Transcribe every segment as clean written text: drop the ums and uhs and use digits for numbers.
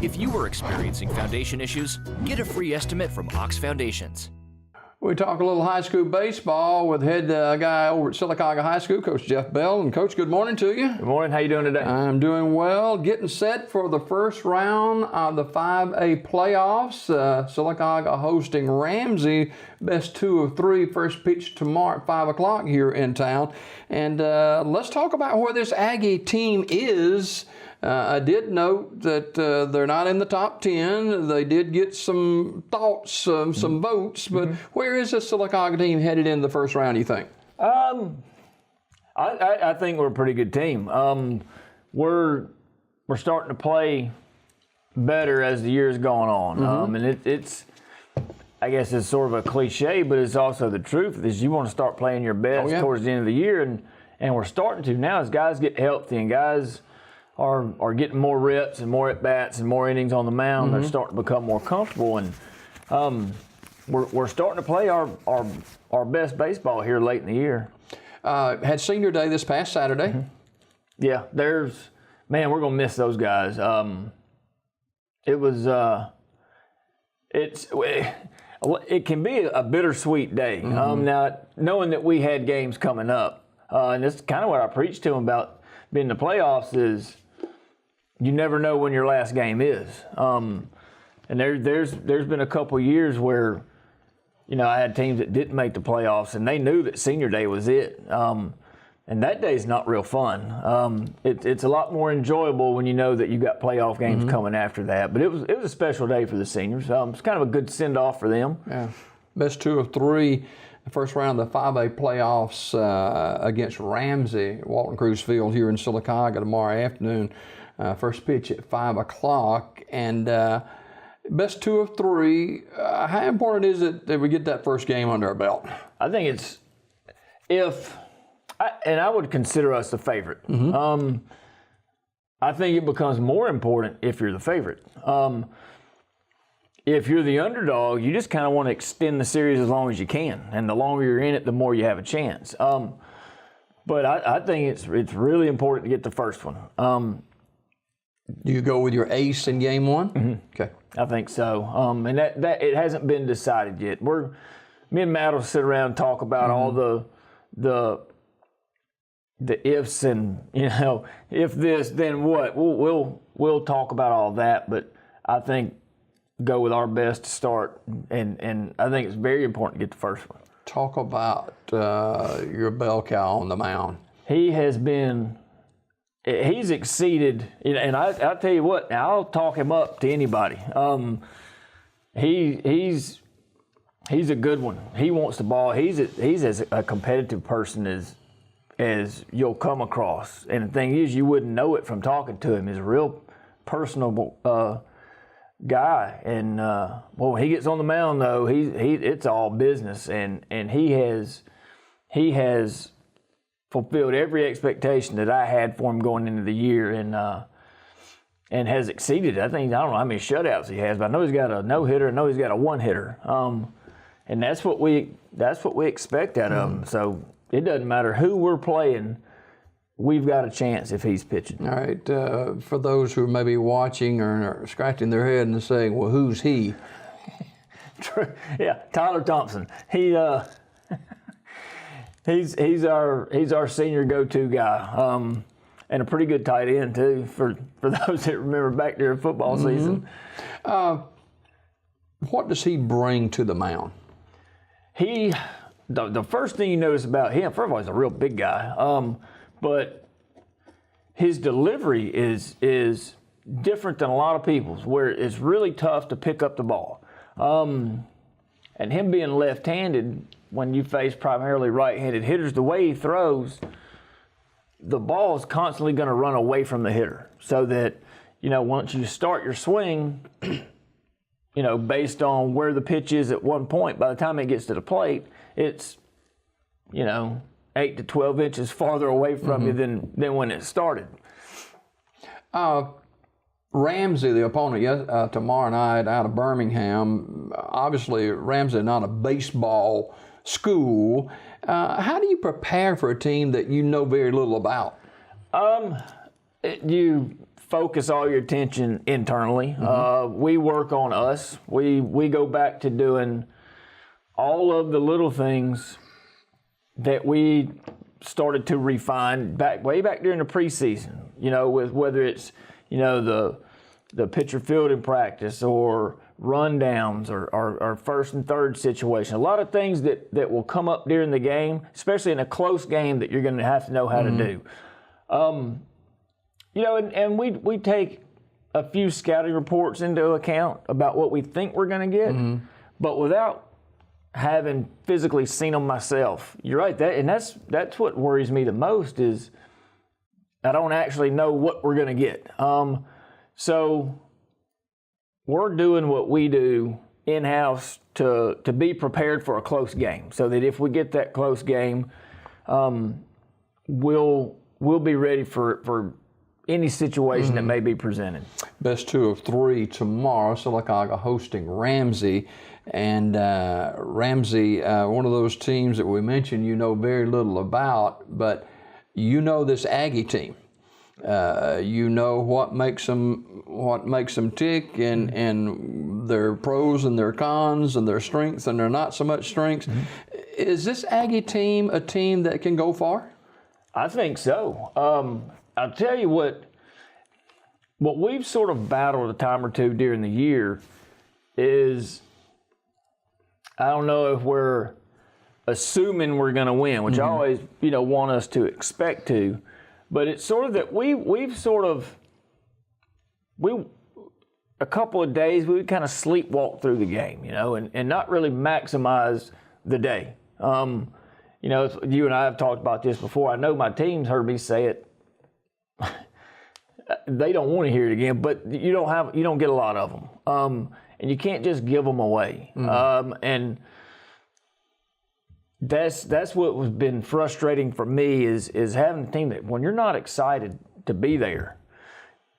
If you are experiencing foundation issues, get a free estimate from Ox Foundations. We talk a little high school baseball with head guy over at Sylacauga High School, Coach Jeff Bell. And Coach, good morning to you. Good morning. How you doing today? I'm doing well. Getting set for the first round of the 5A playoffs. Sylacauga hosting Ramsey. Best 2 of 3. First pitch tomorrow at 5 o'clock here in town. And let's talk about where this Aggie team is. I did note that they're not in the top 10. They did get some thoughts, some votes, but where is this Sylacauga team headed in the first round, you think? I think we're a pretty good team. We're starting to play better as the year's gone on. And it's I guess it's sort of a cliche, but it's also the truth, is you want to start playing your best towards the end of the year, and we're starting to now as guys get healthy and guys are getting more reps and more at-bats and more innings on the mound. They're starting to become more comfortable, and we're starting to play our best baseball here late in the year. Had senior day this past Saturday. Yeah, we're going to miss those guys. It can be a bittersweet day. Now, knowing that we had games coming up, and this is kind of what I preached to them about being in the playoffs, is you never know when your last game is. And there's been a couple years where, I had teams that didn't make the playoffs, and they knew that senior day was it. And that day's not real fun. It's a lot more enjoyable when you know that you got playoff games coming after that. But it was a special day for the seniors. It's kind of a good send-off for them. Yeah, best 2 of 3. The first round of the 5A playoffs against Ramsey at Walton Cruz Field here in Sylacauga tomorrow afternoon. First pitch at 5 o'clock. And best 2 of 3. How important is it that we get that first game under our belt? I think I would consider us the favorite. I think it becomes more important if you're the favorite. If you're the underdog, you just kind of want to extend the series as long as you can, and the longer you're in it, the more you have a chance. But I think it's really important to get the first one. Do you go with your ace in game 1? Okay, I think so. And that it hasn't been decided yet. Me and Matt will sit around and talk about all the ifs and if this then what. We'll talk about all that, but I think go with our best to start, and I think it's very important to get the first one. Talk about your bell cow on the mound. He's exceeded, and I'll tell you what, I'll talk him up to anybody. He's a good one. He wants the ball. He's as a competitive person as you'll come across. And the thing is, you wouldn't know it from talking to him. He's a real personable guy, and when he gets on the mound, though, it's all business, and he has fulfilled every expectation that I had for him going into the year, and has exceeded it. I don't know how many shutouts he has, but I know he's got a no-hitter. I know he's got a one-hitter, and that's what we expect out of him. So it doesn't matter who we're playing. We've got a chance if he's pitching. All right. For those who may be watching or scratching their head and saying, well, who's he? Yeah, Tyler Thompson. He's our senior go-to guy, and a pretty good tight end, too, for those that remember back during football season. What does he bring to the mound? The first thing you notice about him, first of all, he's a real big guy. But his delivery is different than a lot of people's, where it's really tough to pick up the ball. And him being left-handed, when you face primarily right-handed hitters, the way he throws, the ball is constantly going to run away from the hitter. So that, once you start your swing, based on where the pitch is at one point, by the time it gets to the plate, it's, 8 to 12 inches farther away from you than when it started. Ramsey, the opponent tomorrow night out of Birmingham, obviously Ramsey not a baseball school. How do you prepare for a team that you know very little about? You focus all your attention internally. We work on us. We go back to doing all of the little things that we started to refine way back during the preseason. With whether it's the pitcher fielding practice or rundowns or first and third situation. A lot of things that will come up during the game, especially in a close game, that you're going to have to know how to do. And we take a few scouting reports into account about what we think we're going to get, but without having physically seen them myself. You're right, that's what worries me the most is I don't actually know what we're going to get. So we're doing what we do in-house to be prepared for a close game, so that if we get that close game, we'll be ready for any situation that may be presented. Best 2 of 3 tomorrow. Silicaga hosting Ramsey. And Ramsey, one of those teams that we mentioned you know very little about, but you know this Aggie team. You know what makes them tick, and their pros and their cons and their strengths and their not so much strengths. Is this Aggie team a team that can go far? I think so. I'll tell you what we've sort of battled a time or two during the year is, I don't know if we're assuming we're going to win, which I always, want us to expect to, but it's sort of that a couple of days we would kind of sleepwalk through the game, and not really maximize the day. You and I have talked about this before. I know my team's heard me say it. They don't want to hear it again, but you don't get a lot of them. And you can't just give them away. And that's what has been frustrating for me is having a team that when you're not excited to be there,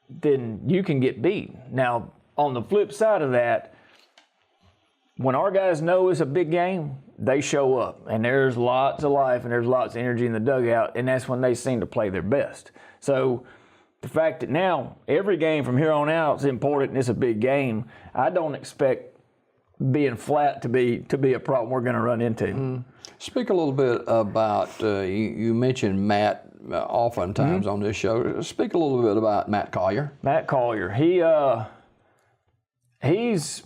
then you can get beat. Now, on the flip side of that, when our guys know it's a big game, they show up, and there's lots of life and there's lots of energy in the dugout, and that's when they seem to play their best. So the fact that now every game from here on out is important and it's a big game, I don't expect being flat to be a problem we're going to run into. Speak a little bit about, you mentioned Matt oftentimes on this show. Speak a little bit about Matt Collier. Matt Collier, he's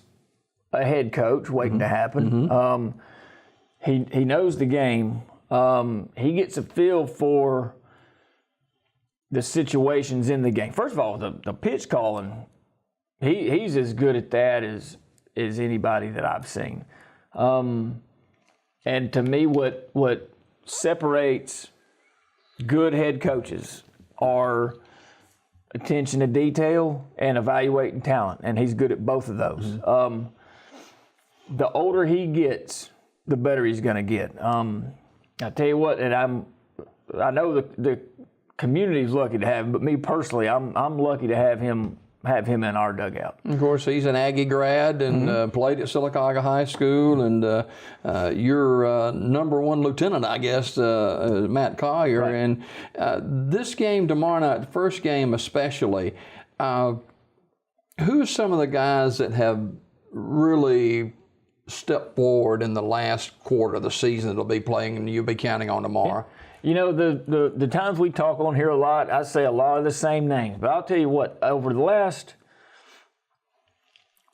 a head coach waiting to happen. He knows the game. He gets a feel for the situations in the game. First of all, the pitch calling, he's as good at that as anybody that I've seen. And to me, what separates good head coaches are attention to detail and evaluating talent, and he's good at both of those. The older he gets, the better he's going to get. I tell you what, and I know the community's lucky to have him, but me personally, I'm lucky to have him in our dugout. Of course, he's an Aggie grad and played at Silicaga High School, and your number 1 lieutenant, I guess, Matt Collier. Right. And this game tomorrow night, the first game especially, who's some of the guys that have really stepped forward in the last quarter of the season that'll be playing and you'll be counting on tomorrow? The times we talk on here a lot, I say a lot of the same names. But I'll tell you what, over the last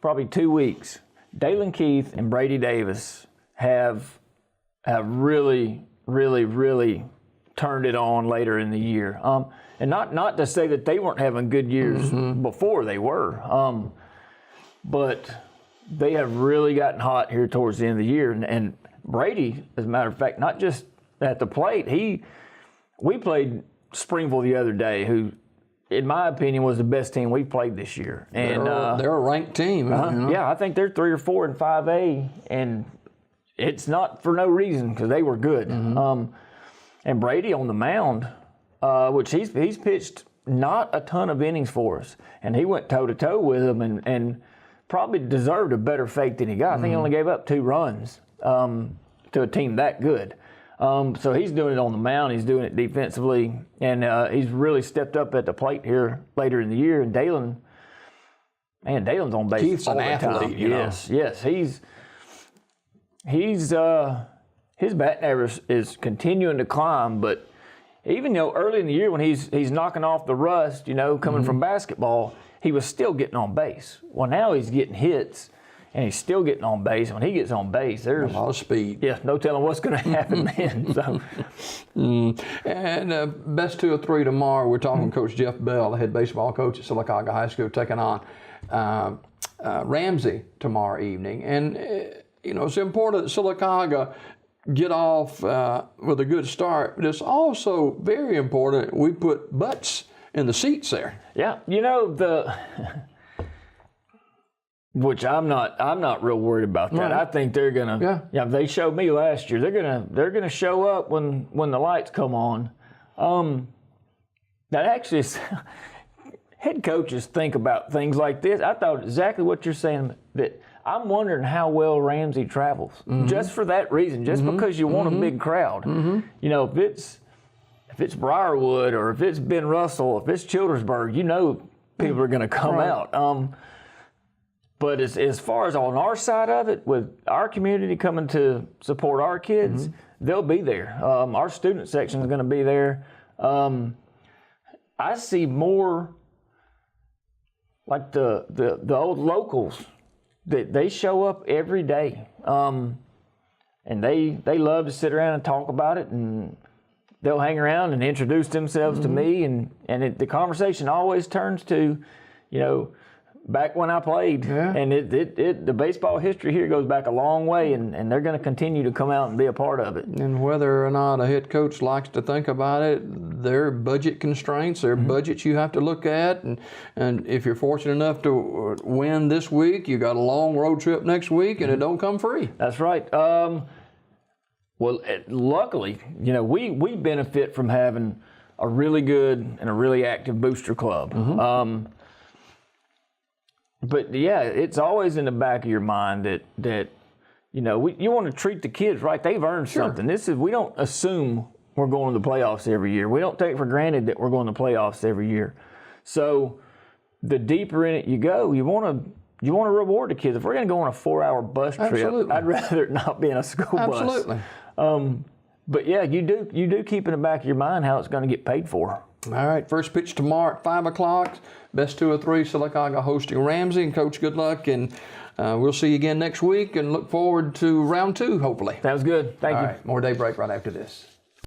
probably 2 weeks, Dalen Keith and Brady Davis have really, really, really turned it on later in the year. And not to say that they weren't having good years before they were, but they have really gotten hot here towards the end of the year. And Brady, as a matter of fact, not just at the plate, we played Springville the other day, who, in my opinion, was the best team we've played this year. And they're a ranked team. Yeah, I think they're 3 or 4 in 5A, and it's not for no reason because they were good. And Brady on the mound, which he's pitched not a ton of innings for us, and he went toe-to-toe with them and probably deserved a better fate than he got. I think he only gave up 2 runs to a team that good. So he's doing it on the mound. He's doing it defensively, and he's really stepped up at the plate here later in the year. And Dalen's on base. Keith's all an the time. athlete, you know. Yes. He's his batting average is continuing to climb, but even early in the year when he's knocking off the rust, coming from basketball, he was still getting on base. Well, now he's getting hits, and he's still getting on base. When he gets on base, there's a lot of speed. Yeah, no telling what's going to happen then. So. And best 2 or 3 tomorrow. We're talking Coach Jeff Bell, the head baseball coach at Sylacauga High School, taking on Ramsey tomorrow evening. And it's important that Sylacauga get off with a good start, but it's also very important we put butts in the seats there. Yeah, which I'm not real worried about that. Right. I think they're gonna. Yeah. They showed me last year. They're gonna show up when the lights come on. That actually is. Head coaches think about things like this. I thought exactly what you're saying. That I'm wondering how well Ramsey travels, just for that reason. Just because you want a big crowd. If it's Briarwood or if it's Ben Russell, if it's Childersburg, people are going to come out. But as far as on our side of it, with our community coming to support our kids, they'll be there. Our student section is going to be there. I see more like the old locals that they show up every day, and they love to sit around and talk about it, and they'll hang around and introduce themselves to me, and the conversation always turns to, back when I played, and the baseball history here goes back a long way, and they're going to continue to come out and be a part of it. And whether or not a head coach likes to think about it, there are budget constraints, there are budgets you have to look at, and if you're fortunate enough to win this week, you got a long road trip next week, and it don't come free. That's right. Well, luckily, we benefit from having a really good and a really active booster club. But yeah, it's always in the back of your mind that you want to treat the kids right. They've earned something. We don't assume we're going to the playoffs every year. We don't take for granted that we're going to the playoffs every year. So the deeper in it you go, you want to reward the kids. If we're going to go on a 4-hour bus trip, I'd rather it not be in a school bus. Absolutely. But yeah, you do keep in the back of your mind how it's going to get paid for. All right, first pitch tomorrow at 5 o'clock. Best 2 or 3, Sylacauga hosting Ramsey. And Coach, good luck, and we'll see you again next week, and look forward to round 2, hopefully. Sounds good. Thank you. All right, more Daybreak right after this.